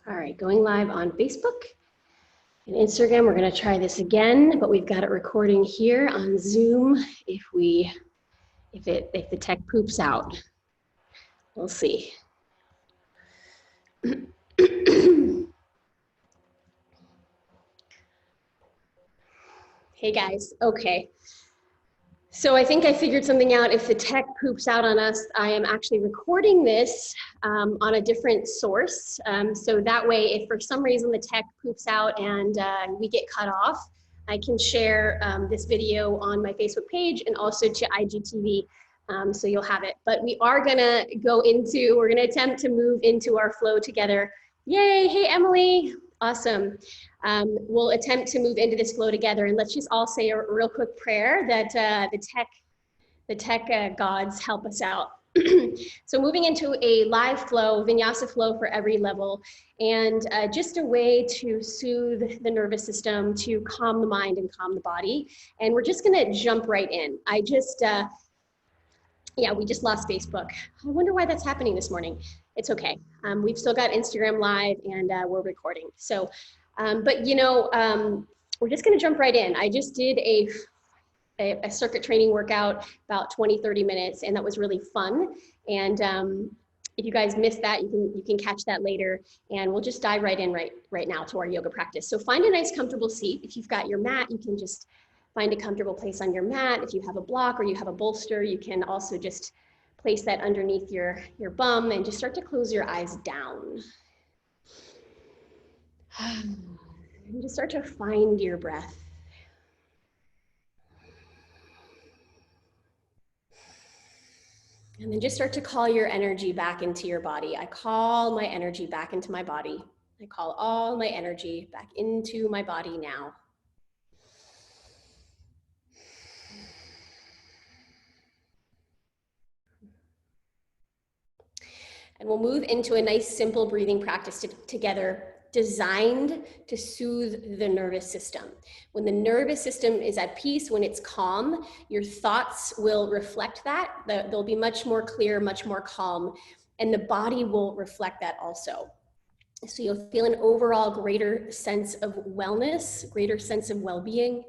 All right, going live on Facebook and Instagram. We're going to try this again, but we've got it recording here on Zoom. If the tech poops out, we'll see. Hey guys, okay. So I think I figured something out. If the tech poops out on us, I am actually recording this on a different source. So that way, if for some reason the tech poops out and we get cut off, I can share this video on my Facebook page and also to IGTV, so you'll have it. But we are gonna we're gonna attempt to move into our flow together. Yay, hey Emily, awesome. We'll attempt to move into this flow together, and let's just all say a real quick prayer that the tech gods help us out. So moving into a live flow, Vinyasa flow for every level, and just a way to soothe the nervous system, to calm the mind and calm the body. And we're just gonna jump right in. Yeah, we just lost Facebook. I wonder why that's happening this morning. It's okay. We've still got Instagram live and we're recording. So, but you know, we're just gonna jump right in. I just did a circuit training workout, about 20-30 minutes, and that was really fun. And if you guys missed that, you can catch that later, and we'll just dive right in right now to our yoga practice. So find a nice comfortable seat. If you've got your mat, you can just find a comfortable place on your mat. If you have a block or you have a bolster, you can also just place that underneath your bum and just start to close your eyes down. And just start to find your breath. And then just start to call your energy back into your body. I call my energy back into my body. I call all my energy back into my body now. And we'll move into a nice simple breathing practice together, designed to soothe the nervous system. When the nervous system is at peace, when it's calm, your thoughts will reflect that. They'll be much more clear, much more calm, and the body will reflect that also. So you'll feel an overall greater sense of wellness, greater sense of well-being.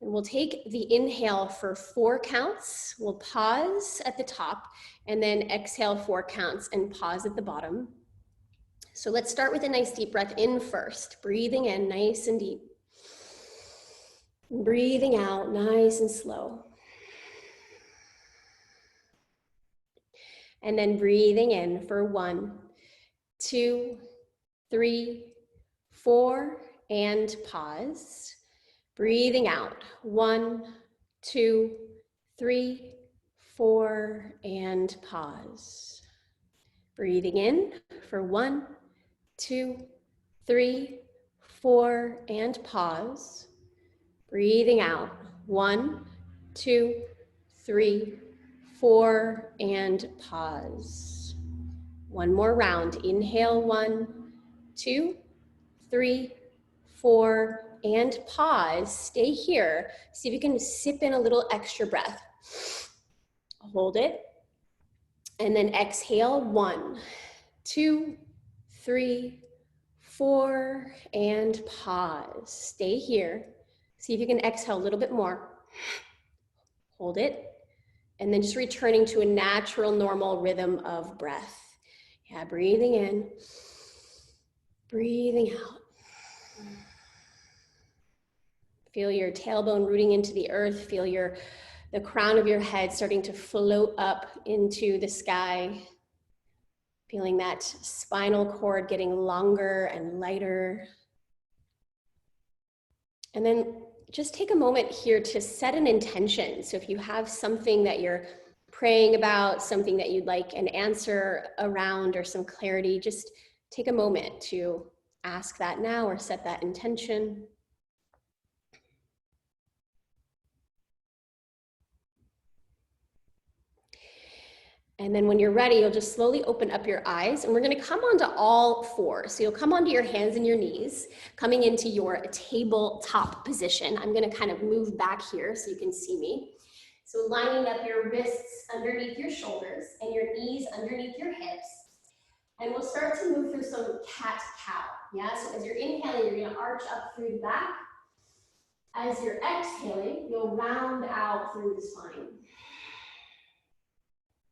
And we'll take the inhale for 4 counts. We'll pause at the top and then exhale 4 counts and pause at the bottom. So let's start with a nice deep breath in first. Breathing in nice and deep. And breathing out nice and slow. And then breathing in for 1, 2, 3, 4, and pause. Breathing out, 1, 2, 3, 4, and pause. Breathing in for 1, 2, 3, 4, and pause. Breathing out, 1, 2, 3, 4, and pause. One more round. Inhale, 1, 2, 3, 4, and pause. Stay here. See if you can sip in a little extra breath. Hold it. And then exhale, 1, 2, 3, 4, and pause. Stay here. See if you can exhale a little bit more. Hold it. And then just returning to a natural, normal rhythm of breath. Yeah, breathing in, breathing out. Feel your tailbone rooting into the earth. Feel the crown of your head starting to float up into the sky. Feeling that spinal cord getting longer and lighter. And then just take a moment here to set an intention. So if you have something that you're praying about, something that you'd like an answer around or some clarity, just take a moment to ask that now or set that intention. And then when you're ready, you'll just slowly open up your eyes, and we're gonna come onto all 4. So you'll come onto your hands and your knees, coming into your tabletop position. I'm gonna kind of move back here so you can see me. So lining up your wrists underneath your shoulders and your knees underneath your hips. And we'll start to move through some cat-cow. Yeah, so as you're inhaling, you're gonna arch up through the back. As you're exhaling, you'll round out through the spine.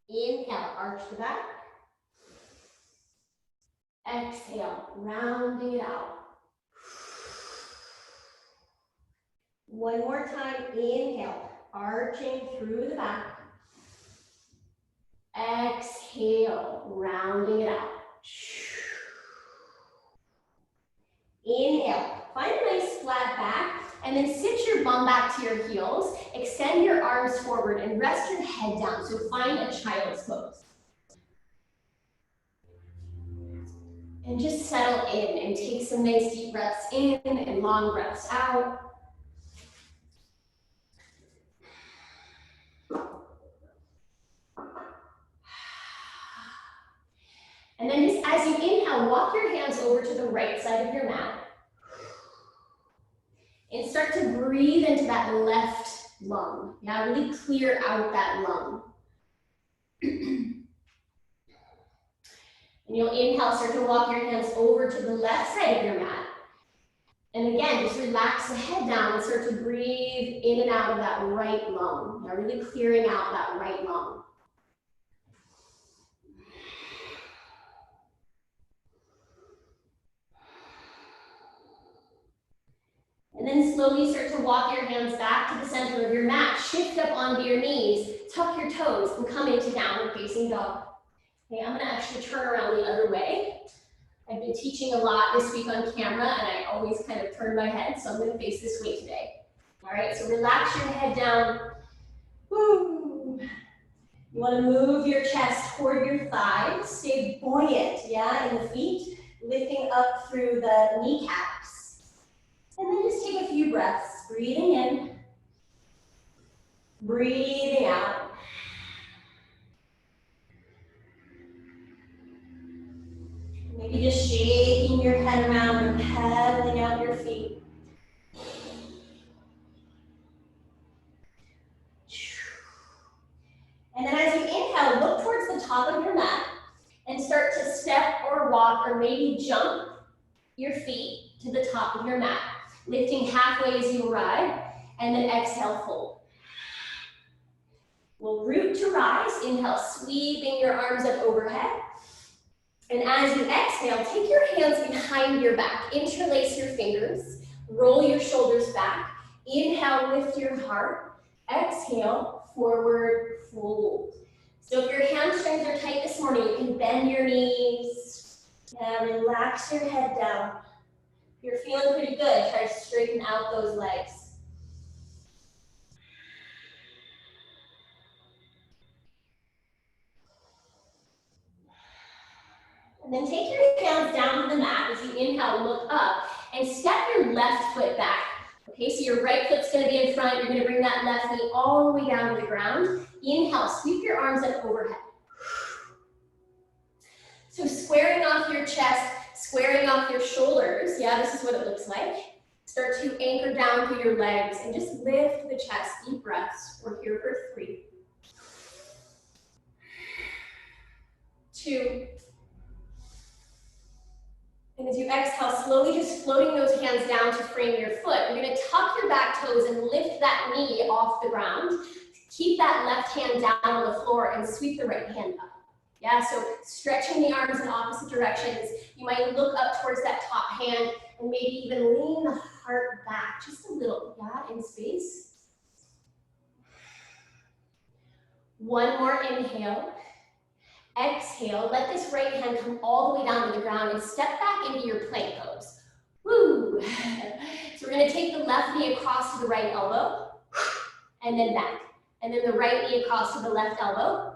Inhale, arch the back. Exhale, rounding it out. One more time, inhale, arching through the back. Exhale, rounding it out. Inhale, find a nice flat back, and then sit your bum back to your heels. Extend your arms forward and rest your head down. So find a child's pose. And just settle in and take some nice deep breaths in and long breaths out. And then just as you inhale, walk your hands over to the right side of your mat. And start to breathe into that left lung. Yeah, really clear out that lung. And you'll inhale, start to walk your hands over to the left side of your mat. And again, just relax the head down and start to breathe in and out of that right lung. Yeah, really clearing out that right lung. And then slowly start to walk your hands back to the center of your mat. Shift up onto your knees, tuck your toes, and come into downward facing dog. Okay, I'm gonna actually turn around the other way. I've been teaching a lot this week on camera, and I always kind of turn my head, so I'm gonna face this way today. All right, so relax your head down. Woo. You wanna move your chest toward your thighs. Stay buoyant, yeah, in the feet, lifting up through the kneecaps. And then just take a few breaths, breathing in, breathing out. Maybe just shaking your head around and pedaling out your feet. And then as you inhale, look towards the top of your mat and start to step or walk or maybe jump your feet to the top of your mat, lifting halfway as you arrive, and then exhale, fold. We'll root to rise. Inhale, sweeping your arms up overhead. And as you exhale, take your hands behind your back. Interlace your fingers. Roll your shoulders back. Inhale, lift your heart. Exhale, forward fold. So if your hamstrings are tight this morning, you can bend your knees. And relax your head down. If you're feeling pretty good, try to straighten out those legs. And then take your hands down to the mat as you inhale, look up, and step your left foot back. Okay, so your right foot's gonna be in front. You're gonna bring that left knee all the way down to the ground. Inhale, sweep your arms up overhead. So squaring off your chest, squaring off your shoulders. Yeah, this is what it looks like. Start to anchor down through your legs and just lift the chest. Deep breaths. We're here for 3, 2, and as you exhale, slowly just floating those hands down to frame your foot. You're gonna tuck your back toes and lift that knee off the ground. Keep that left hand down on the floor and sweep the right hand up. Yeah, so stretching the arms in opposite directions. You might look up towards that top hand and maybe even lean the heart back just a little, yeah, in space. One more inhale. Exhale, let this right hand come all the way down to the ground and step back into your plank pose. Woo! So we're gonna take the left knee across to the right elbow, and then back. And then the right knee across to the left elbow,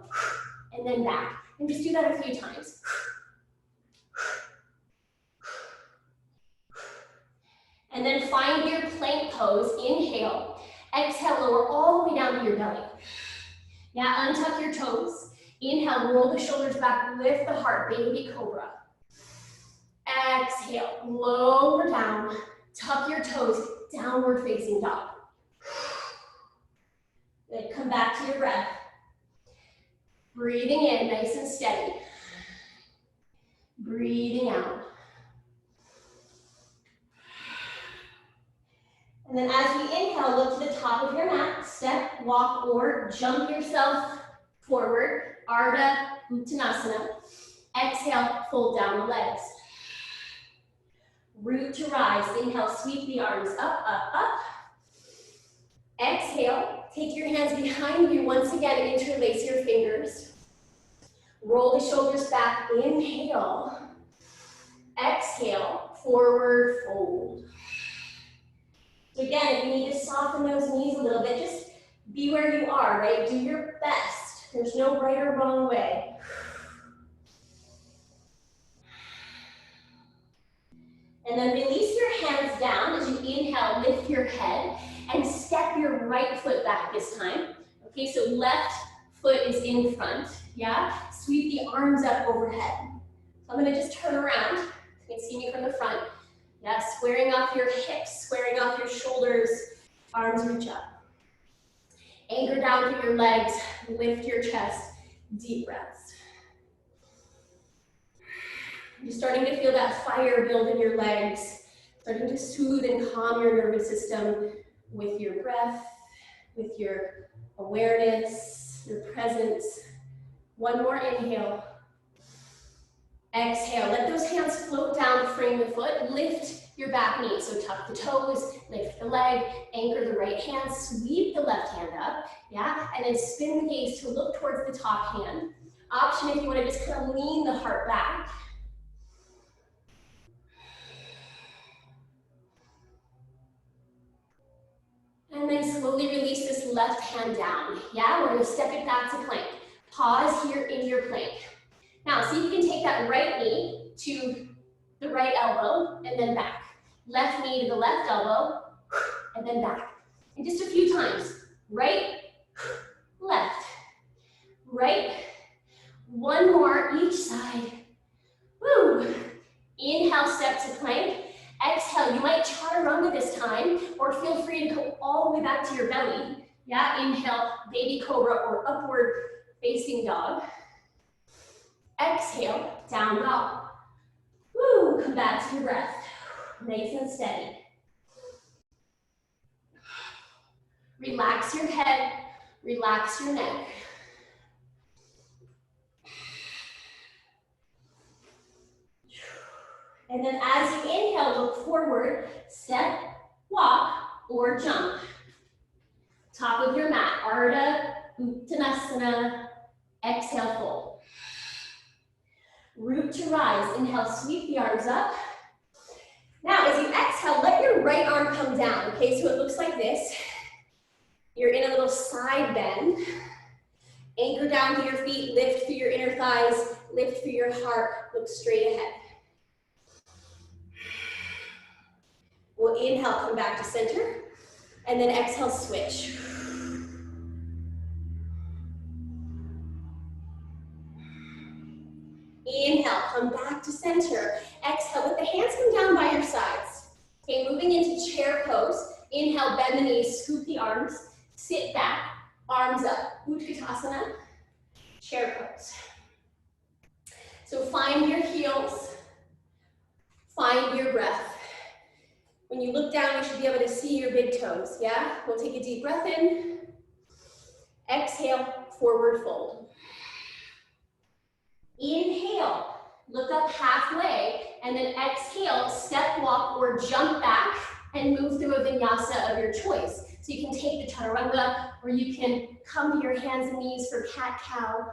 and then back. And just do that a few times. And then find your plank pose, inhale. Exhale, lower all the way down to your belly. Yeah, untuck your toes. Inhale, roll the shoulders back, lift the heart, baby cobra. Exhale, lower down, tuck your toes, downward facing dog. Then come back to your breath. Breathing in, nice and steady. Breathing out. And then as we inhale, look to the top of your mat, step, walk, or jump yourself forward, Ardha Uttanasana. Exhale, fold down the legs. Root to rise, inhale, sweep the arms up, up, up. Exhale, take your hands behind you. Once again, interlace your fingers. Roll the shoulders back, inhale. Exhale, forward fold. So again, if you need to soften those knees a little bit, just be where you are, right? Do your best. There's no right or wrong way. And then release your hands down as you inhale, lift your head, and step your right foot back this time. Okay, so left foot is in front, yeah? Sweep the arms up overhead. So I'm gonna just turn around. You can see me from the front. Yeah, squaring off your hips, squaring off your shoulders, arms reach up. Anchor down through your legs, lift your chest, deep breaths. You're starting to feel that fire build in your legs, starting to soothe and calm your nervous system with your breath, with your awareness, your presence. One more inhale. Exhale, let those hands float down to frame the foot, lift your back knee. So tuck the toes, lift the leg, anchor the right hand, sweep the left hand up, yeah? And then spin the gaze to look towards the top hand. Option if you wanna just kind of lean the heart back. And then slowly release this left hand down, yeah? We're gonna step it back to plank. Pause here in your plank. Now, see if you can take that right knee to the right elbow and then back. Left knee to the left elbow and then back. And just a few times. Right, left, right. One more each side. Woo. Inhale, step to plank. Exhale, you might chaturanga this time, or feel free to go all the way back to your belly. Yeah, inhale, baby cobra or upward facing dog. Exhale, down dog. Woo, come back to your breath. Nice and steady. Relax your head, relax your neck. And then as you inhale, look forward, step, walk, or jump. Top of your mat, Ardha Uttanasana, exhale, fold. Root to rise, inhale, sweep the arms up. Now, as you exhale, let your right arm come down, okay? So it looks like this. You're in a little side bend. Anchor down to your feet, lift through your inner thighs, lift through your heart, look straight ahead. We'll inhale, come back to center, and then exhale, switch. Inhale, come back to center. Exhale, let the hands come down by your sides. Okay, moving into chair pose. Inhale, bend the knees, scoop the arms, sit back, arms up. Utkatasana, chair pose. So find your heels, find your breath. When you look down, you should be able to see your big toes, yeah? We'll take a deep breath in. Exhale, forward fold. Inhale, look up halfway, and then exhale, step, walk, or jump back and move through a vinyasa of your choice. So you can take the chaturanga, or you can come to your hands and knees for cat-cow,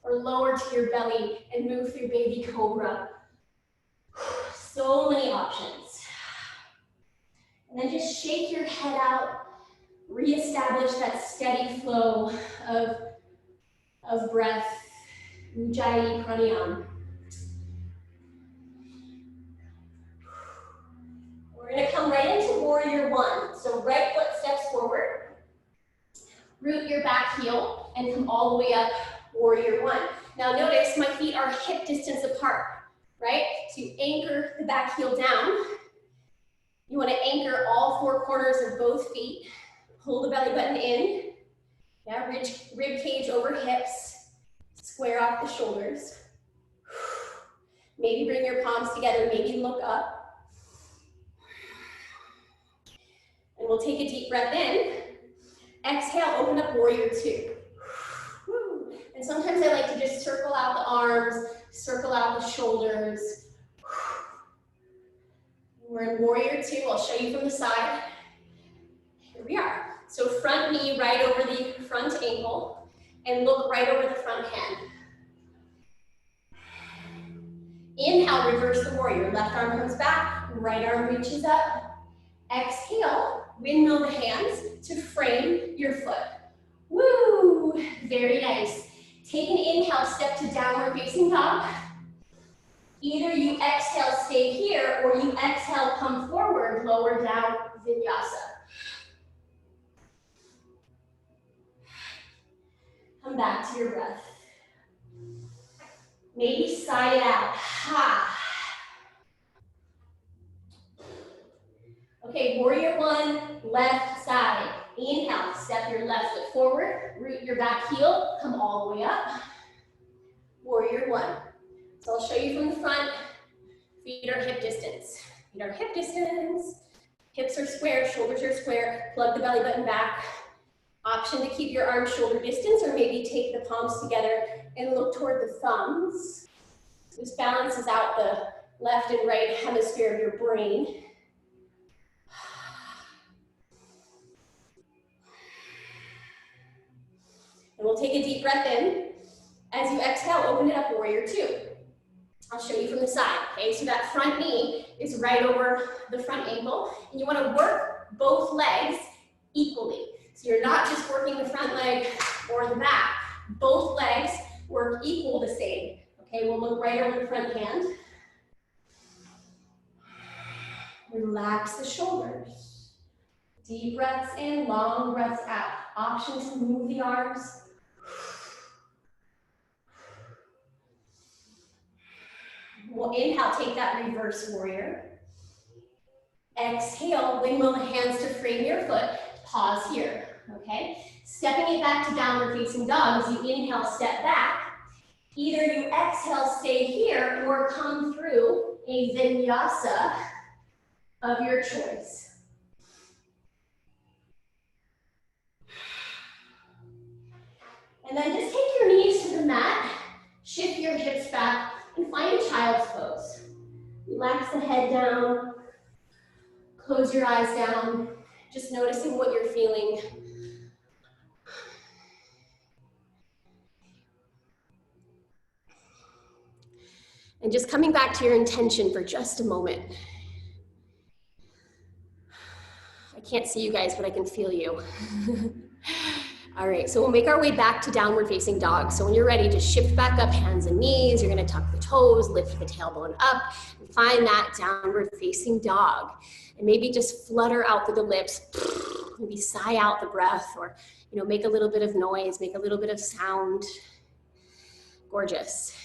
or lower to your belly and move through baby cobra. So many options. And then just shake your head out, reestablish that steady flow of breath, Ujjayi pranayama. We're gonna come right into warrior one. So right foot steps forward, root your back heel, and come all the way up, warrior one. Now notice my feet are hip distance apart, right? So you anchor the back heel down. You want to anchor all four corners of both feet. Pull the belly button in. Yeah, rib cage over hips. Square off the shoulders. Maybe bring your palms together, maybe look up. And And we'll take a deep breath in. Exhale, open up warrior two. And sometimes I like to just circle out the arms, circle out the shoulders. We're in warrior two. I'll show you from the side. Here we are. So front knee right over the front ankle and look right over the front hand. Inhale, reverse the warrior. Left arm comes back, right arm reaches up. Exhale, windmill the hands to frame your foot. Woo, very nice. Take an inhale, step to downward facing dog. Either you exhale, stay here, or you exhale, come forward, lower down, vinyasa. Come back to your breath. Maybe sigh it out. Ha. Okay, warrior one, left side. Inhale, step your left foot forward, root your back heel, come all the way up. Warrior one. So I'll show you from the front. Feet are hip distance. Feet are hip distance. Hips are square, shoulders are square. Plug the belly button back. Option to keep your arms shoulder distance or maybe take the palms together and look toward the thumbs. This balances out the left and right hemisphere of your brain. And we'll take a deep breath in. As you exhale, open it up, warrior two. I'll show you from the side, okay? So that front knee is right over the front ankle, and you wanna work both legs equally. So you're not just working the front leg or the back. Both legs work equal the same, okay? We'll look right over the front hand. Relax the shoulders. Deep breaths in, long breaths out. Option to move the arms. We'll inhale, take that reverse warrior. Exhale, windmill the hands to frame your foot. Pause here, okay? Stepping it back to downward facing dog. As you inhale, step back. Either you exhale, stay here, or come through a vinyasa of your choice. And then just take your knees to the mat, shift your hips back, and find a child's pose. Relax the head down, close your eyes down, just noticing what you're feeling. And just coming back to your intention for just a moment. I can't see you guys, but I can feel you. All right, so we'll make our way back to downward facing dog. So when you're ready, just shift back up, hands and knees. You're gonna tuck the toes, lift the tailbone up, and find that downward facing dog. And maybe just flutter out through the lips, maybe sigh out the breath, or make a little bit of noise, make a little bit of sound. Gorgeous.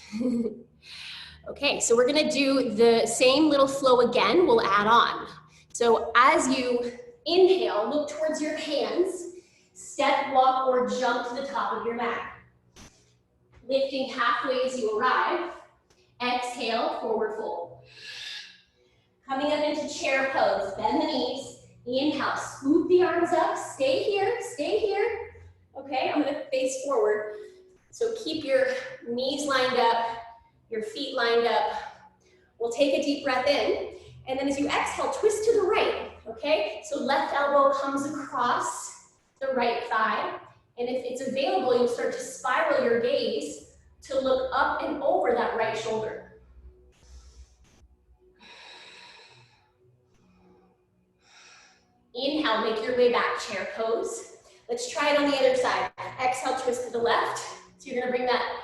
Okay, so we're gonna do the same little flow again, we'll add on. So as you inhale, look towards your hands, step, walk, or jump to the top of your mat. Lifting halfway as you arrive. Exhale, forward fold. Coming up into chair pose, bend the knees. Inhale, scoop the arms up, stay here, stay here. Okay, I'm gonna face forward. So keep your knees lined up, your feet lined up. We'll take a deep breath in, and then as you exhale, twist to the right, okay? So left elbow comes across the right thigh, and if it's available, you'll start to spiral your gaze to look up and over that right shoulder. Inhale, make your way back, chair pose. Let's try it on the other side. Exhale, twist to the left. So you're gonna bring that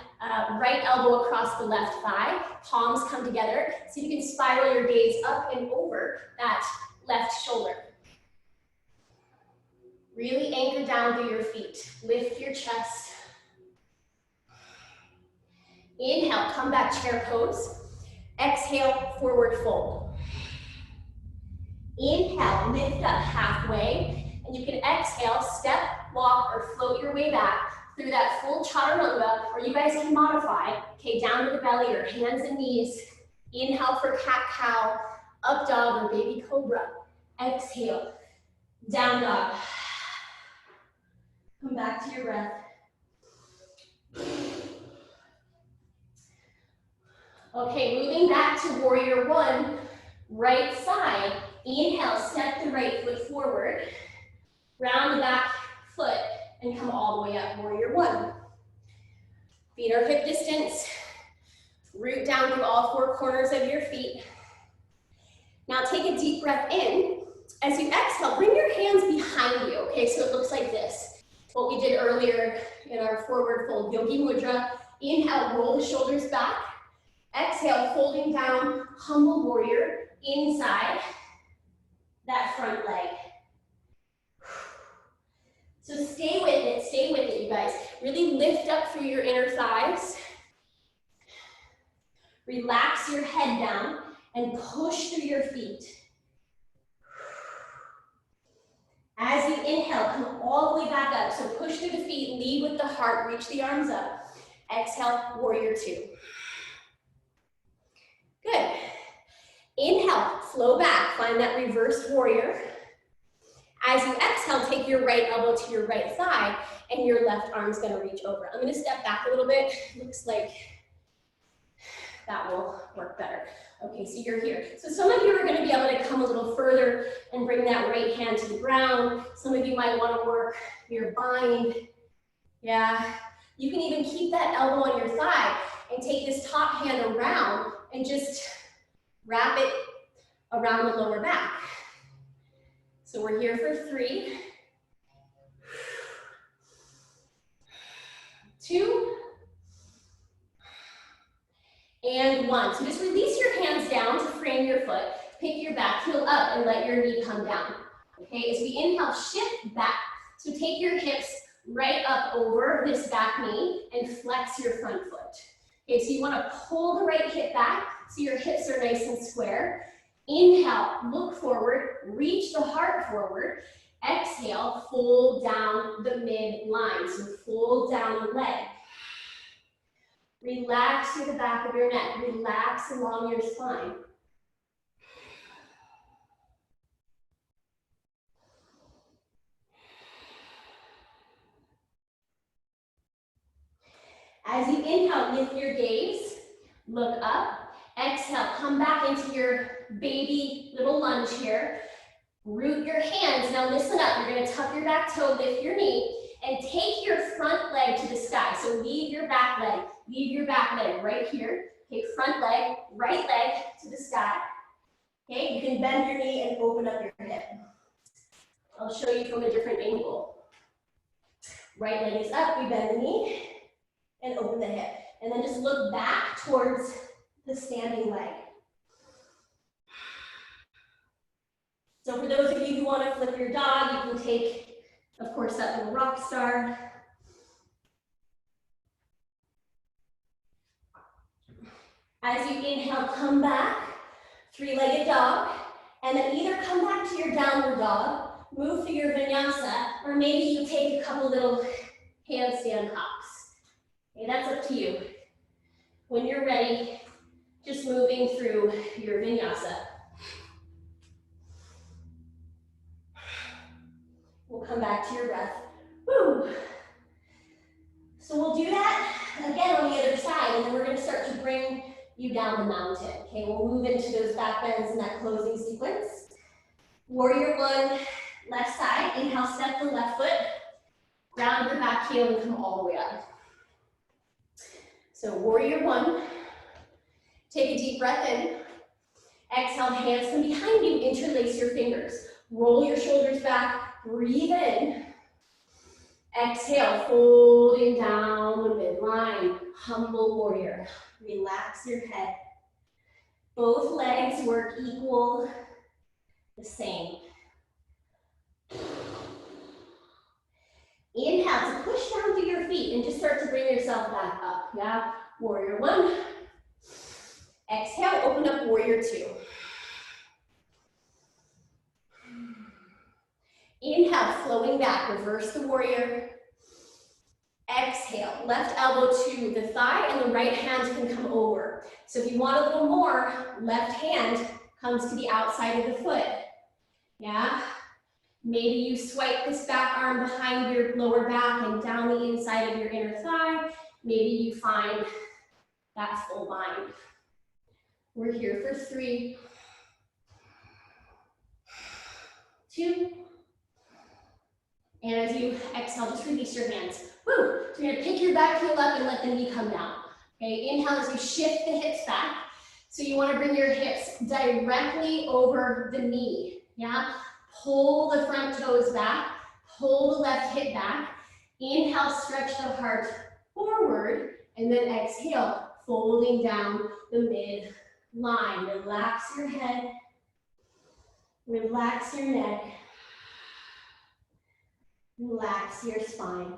right elbow across the left thigh, palms come together. See if you can spiral your gaze up and over that left shoulder. Really anchor down through your feet. Lift your chest. Inhale, come back, chair pose. Exhale, forward fold. Inhale, lift up halfway, and you can exhale, step, walk, or float your way back through that full chaturanga, or you guys can modify, okay, down to the belly or hands and knees. Inhale for cat-cow, up dog or baby cobra. Exhale. Down dog. Come back to your breath. Okay, moving back to warrior one, right side. Inhale, step the right foot forward. Round the back foot and come all the way up, warrior one. Feet are hip distance. Root down through all four corners of your feet. Now take a deep breath in. As you exhale, bring your hands behind you, okay? So it looks like this. What we did earlier in our forward fold yogi mudra. Inhale, roll the shoulders back. Exhale, folding down, humble warrior, inside that front leg. So stay with it, you guys. Really lift up through your inner thighs. Relax your head down and push through your feet. As you inhale, come all the way back up. So push through the feet, lead with the heart, reach the arms up. Exhale, warrior two. Good. Inhale, flow back, find that reverse warrior. As you exhale, take your right elbow to your right thigh and your left arm's gonna reach over. I'm gonna step back a little bit. Looks like that will work better. Okay, so you're here. So some of you are gonna be able to come a little further and bring that right hand to the ground. Some of you might wanna work your bind. Yeah, you can even keep that elbow on your thigh and take this top hand around and just wrap it around the lower back. So we're here for 3, 2, and 1. So just release your hands down to frame your foot, pick your back heel up and let your knee come down. Okay, as we inhale, shift back. So take your hips right up over this back knee and flex your front foot. Okay, so you want to pull the right hip back so your hips are nice and square. Inhale, look forward, reach the heart forward. Exhale, fold down the midline. So fold down the leg. Relax through the back of your neck. Relax along your spine. As you inhale, lift your gaze, look up. Exhale, come back into your baby little lunge here. Root your hands. Now listen up. You're going to tuck your back toe, lift your knee, and take your front leg to the sky. So leave your back leg right here. Okay, front leg, right leg to the sky. Okay, you can bend your knee and open up your hip. I'll show you from a different angle. Right leg is up, we bend the knee and open the hip. And then just look back towards the standing leg. So for those of you who want to flip your dog, you can take, of course, that little rock star. As you inhale, come back, three-legged dog, and then either come back to your downward dog, move through your vinyasa, or maybe you take a couple little handstand hops. Okay, that's up to you. When you're ready, just moving through your vinyasa. We'll come back to your breath. Woo. So we'll do that again on the other side, and then we're going to start to bring you down the mountain. Okay, we'll move into those back bends in that closing sequence. Warrior one, left side. Inhale, step the left foot, ground your back heel, and come all the way up. So warrior one, take a deep breath in. Exhale, hands come behind you, interlace your fingers. Roll your shoulders back, breathe in. Exhale, folding down the midline, humble warrior. Relax your head. Both legs work equal, the same. Inhale to push down through your feet and just start to bring yourself back up. Yeah, warrior one. Exhale, open up warrior two. Inhale, flowing back, reverse the warrior. Exhale, left elbow to the thigh and the right hand can come over. So if you want a little more, left hand comes to the outside of the foot. Yeah? Maybe you swipe this back arm behind your lower back and down the inside of your inner thigh. Maybe you find that full bind. We're here for 3, 2, and as you exhale, just release your hands. Woo! So you're gonna pick your back heel up and let the knee come down. Okay, inhale as you shift the hips back. So you wanna bring your hips directly over the knee, yeah? Pull the front toes back, pull the left hip back. Inhale, stretch the heart forward, and then exhale, folding down the midline. Relax your head, relax your neck, relax your spine.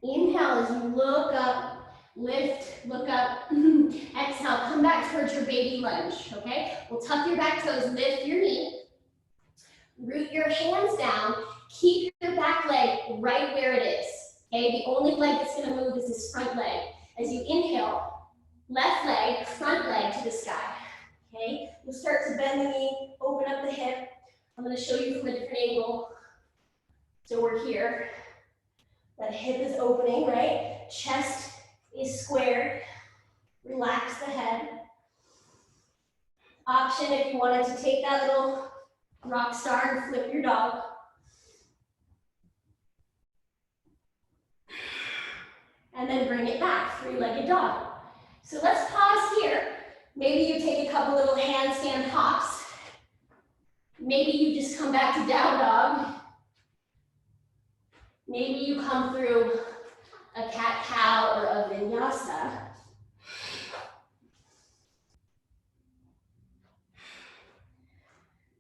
Inhale as you look up, lift, look up. Exhale, come back towards your baby lunge, okay? We'll tuck your back toes, lift your knee, root your hands down, keep your back leg right where it is, okay? The only leg that's gonna move is this front leg. As you inhale, left leg, front leg to the sky, okay? You'll start to bend the knee, open up the hip. I'm gonna show you from a different angle. So we're here. That hip is opening, right? Chest is squared. Relax the head. Option if you wanted to take that little rock star and flip your dog. And then bring it back, 3-legged dog. So let's pause here. Maybe you take a couple little handstand hops. Maybe you just come back to down dog. Maybe you come through a cat-cow or a vinyasa.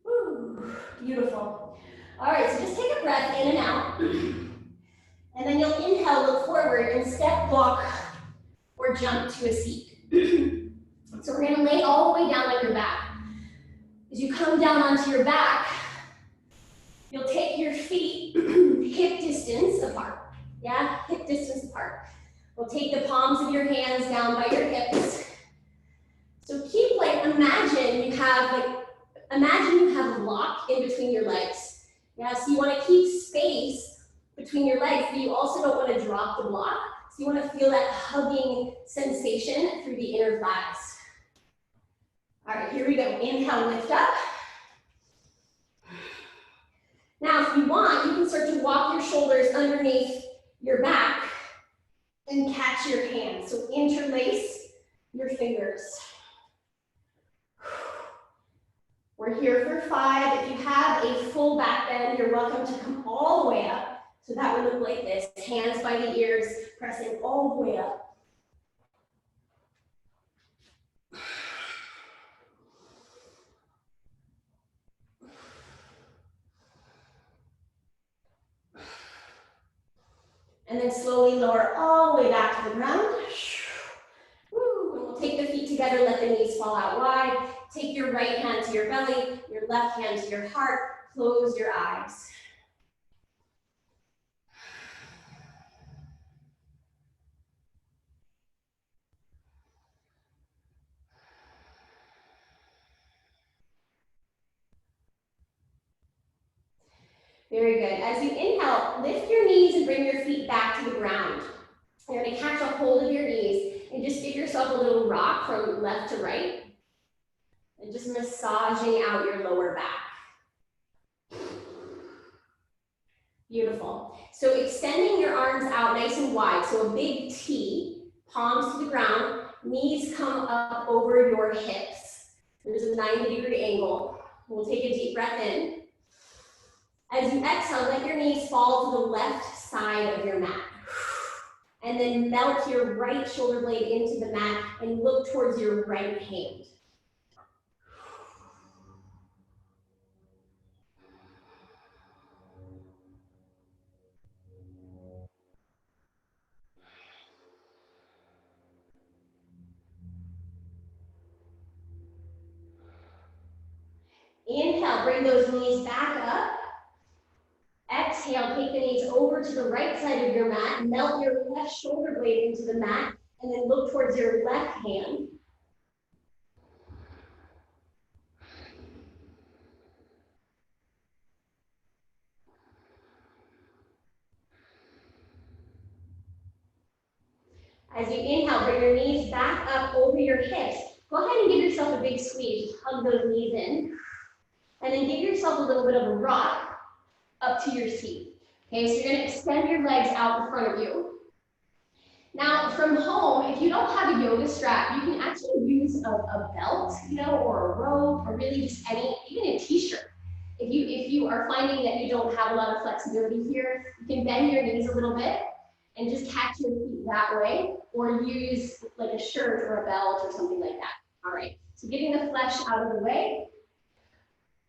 Woo, beautiful. All right, so just take a breath in and out. And then you'll inhale, look forward, and step, walk, or jump to a seat. So we're gonna lay all the way down on your back. As you come down onto your back, you'll take your feet hip distance apart. Yeah, hip distance apart. We'll take the palms of your hands down by your hips. So keep imagine you have a block in between your legs. Yeah, so you want to keep space between your legs, but you also don't want to drop the block. So you want to feel that hugging sensation through the inner thighs. All right, here we go. Inhale, lift up. Now, if you want, you can start to walk your shoulders underneath your back and catch your hands. So interlace your fingers. We're here for 5. If you have a full back bend, you're welcome to come all the way up. So that would look like this. Hands by the ears, pressing all the way up. And then slowly lower all the way back to the ground. Woo. And we'll take the feet together, let the knees fall out wide. Take your right hand to your belly, your left hand to your heart. Close your eyes. Very good. As you inhale, lift your knees and bring your feet back to the ground. You're going to catch a hold of your knees and just give yourself a little rock from left to right. And just massaging out your lower back. Beautiful. So extending your arms out nice and wide. So a big T, palms to the ground, knees come up over your hips. There's a 90-degree angle. We'll take a deep breath in. As you exhale, let your knees fall to the left side of your mat. And then melt your right shoulder blade into the mat and look towards your right hand. Inhale, bring those knees back up. Exhale, take the knees over over to the right side of your mat, melt your left shoulder blade into the mat, and then look towards your left hand. As you inhale, bring your knees back up over your hips. Go ahead and give yourself a big squeeze. Hug those knees in. And then give yourself a little bit of a rock up to your seat. Okay, so you're going to extend your legs out in front of you. Now, from home, if you don't have a yoga strap, you can actually use a belt, or a rope, or really just even a t-shirt. If you are finding that you don't have a lot of flexibility here, you can bend your knees a little bit and just catch your feet that way, or use like a shirt or a belt or something like that. All right, so getting the flesh out of the way.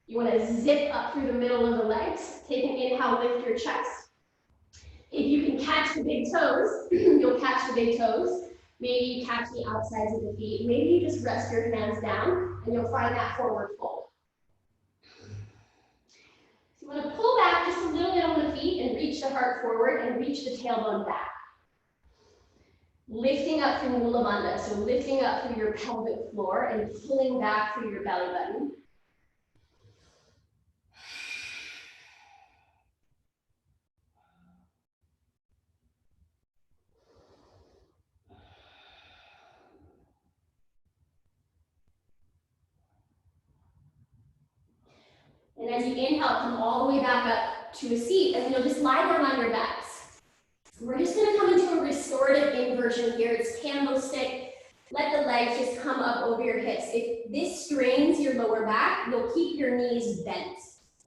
You want to zip up through the middle of the legs. Take an inhale, lift your chest. If you can catch the big toes, you'll catch the big toes. Maybe you catch the outsides of the feet. Maybe you just rest your hands down and you'll find that forward fold. So you want to pull back just a little bit on the feet and reach the heart forward and reach the tailbone back. Lifting up through Mula Bandha, so lifting up through your pelvic floor and pulling back through your belly button. And as you inhale, come all the way back up to a seat, and then you'll just lie down on your backs. We're just going to come into a restorative inversion here. It's candlestick. Let the legs just come up over your hips. If this strains your lower back, you'll keep your knees bent,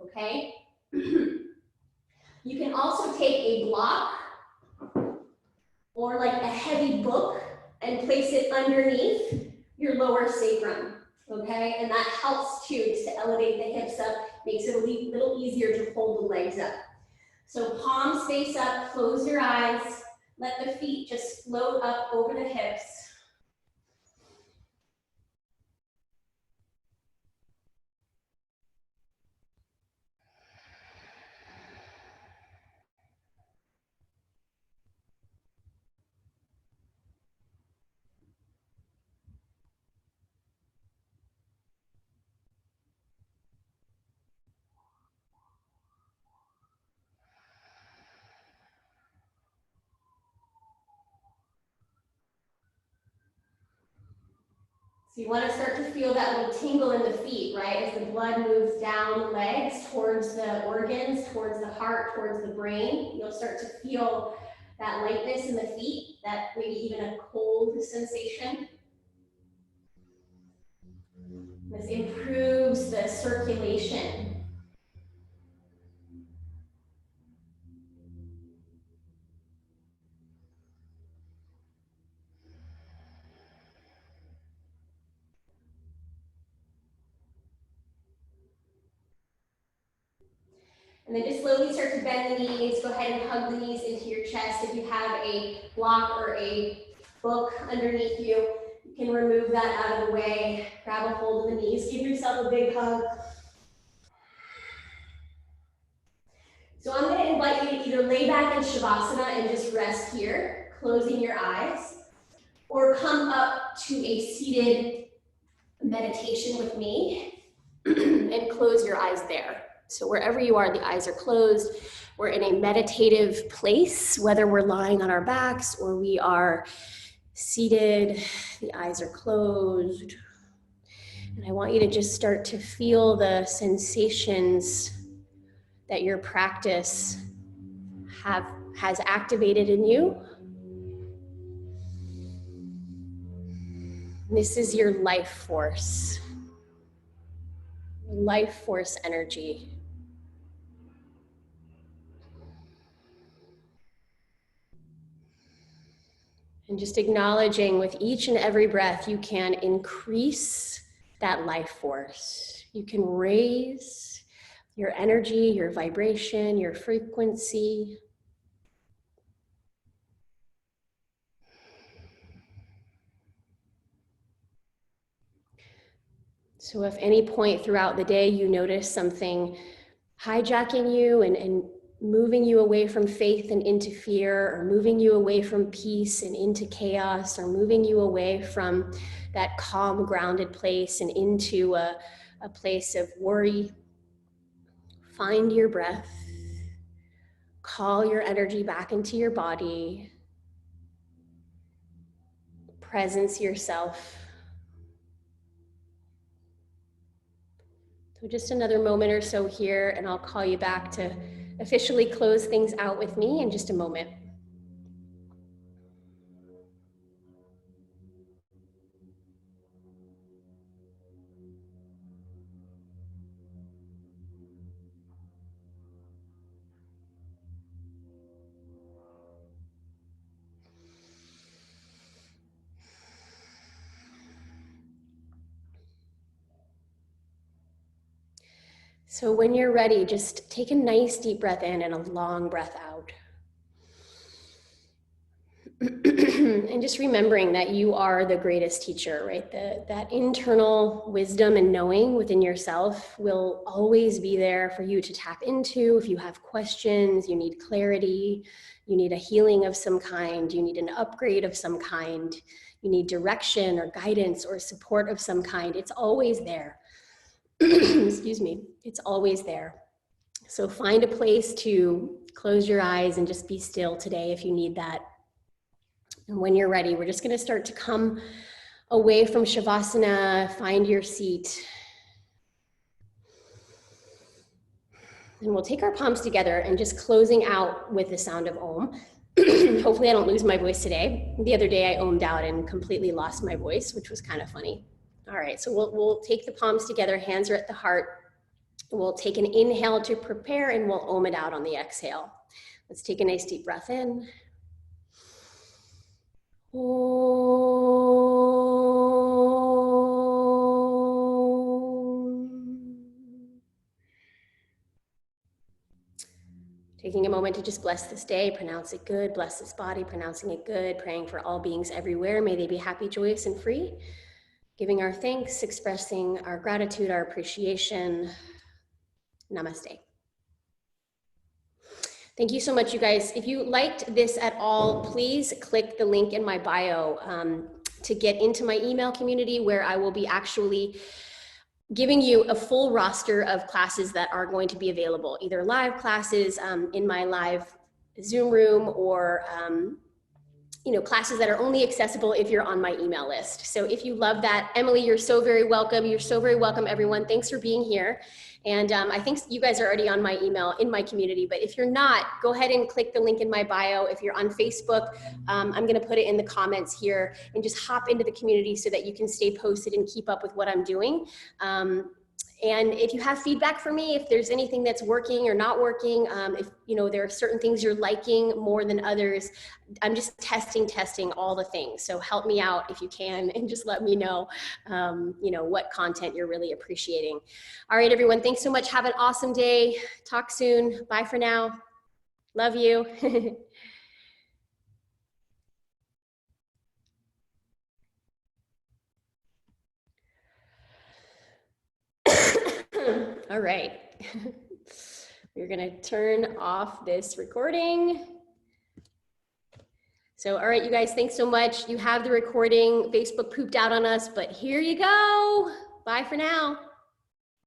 okay? You can also take a block or like a heavy book and place it underneath your lower sacrum, okay? And that helps too, just to elevate the hips up, makes it a little easier to hold the legs up. So palms face up, close your eyes, let the feet just float up over the hips. So you want to start to feel that little tingle in the feet, right? As the blood moves down the legs towards the organs, towards the heart, towards the brain. You'll start to feel that lightness in the feet, that maybe even a cold sensation. This improves the circulation. And then just slowly start to bend the knees. Go ahead and hug the knees into your chest. If you have a block or a book underneath you, you can remove that out of the way. Grab a hold of the knees. Give yourself a big hug. So I'm going to invite you to either lay back in Shavasana and just rest here, closing your eyes, or come up to a seated meditation with me and close your eyes there. So wherever you are, the eyes are closed. We're in a meditative place, whether we're lying on our backs or we are seated, the eyes are closed. And I want you to just start to feel the sensations that your practice has activated in you. This is your life force energy. And just acknowledging with each and every breath, you can increase that life force. You can raise your energy, your vibration, your frequency. So if any point throughout the day you notice something hijacking you and moving you away from faith and into fear, or moving you away from peace and into chaos, or moving you away from that calm, grounded place and into a place of worry. Find your breath. Call your energy back into your body. Presence yourself. So just another moment or so here, and I'll call you back to officially close things out with me in just a moment. So when you're ready, just take a nice deep breath in and a long breath out. And just remembering that you are the greatest teacher, right? That internal wisdom and knowing within yourself will always be there for you to tap into. If you have questions, you need clarity, you need a healing of some kind, you need an upgrade of some kind, you need direction or guidance or support of some kind, it's always there. Excuse me, it's always there. So find a place to close your eyes and just be still today if you need that. And when you're ready, we're just going to start to come away from Shavasana, find your seat. And we'll take our palms together and just closing out with the sound of Om. Hopefully I don't lose my voice today. The other day I Om'd out and completely lost my voice, which was kind of funny. All right, so we'll take the palms together, hands are at the heart. We'll take an inhale to prepare and we'll Om it out on the exhale. Let's take a nice deep breath in. Taking a moment to just bless this day, pronounce it good, bless this body, pronouncing it good, praying for all beings everywhere. May they be happy, joyous, and free. Giving our thanks, expressing our gratitude, our appreciation. Namaste. Thank you so much, you guys. If you liked this at all, please click the link in my bio to get into my email community, where I will be actually giving you a full roster of classes that are going to be available, either live classes in my live Zoom room, or classes that are only accessible if you're on my email list. So if you love that, Emily, you're so very welcome. You're so very welcome, everyone. Thanks for being here. And I think you guys are already on my email in my community, but if you're not, go ahead and click the link in my bio. If you're on Facebook, I'm gonna put it in the comments here, and just hop into the community so that you can stay posted and keep up with what I'm doing. And if you have feedback for me, if there's anything that's working or not working, if there are certain things you're liking more than others, I'm just testing all the things. So help me out if you can, and just let me know, what content you're really appreciating. All right, everyone, thanks so much. Have an awesome day. Talk soon. Bye for now. Love you. All right. We're gonna turn off this recording. So, all right, you guys, thanks so much. You have the recording. Facebook pooped out on us, but here you go. Bye for now.